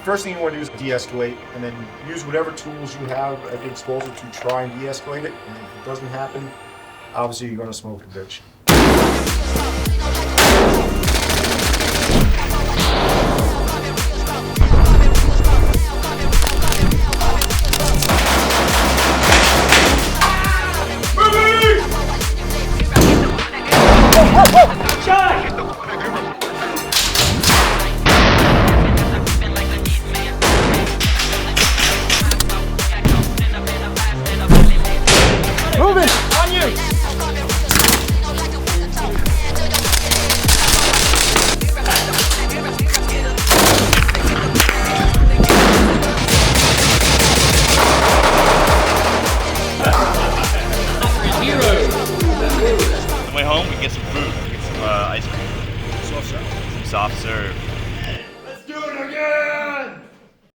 first thing you want to do is de-escalate, and then use whatever tools you have at your disposal to try and de-escalate it. And if it doesn't happen, obviously you're going to smoke a bitch. Home, we get some food, get some ice cream, soft serve.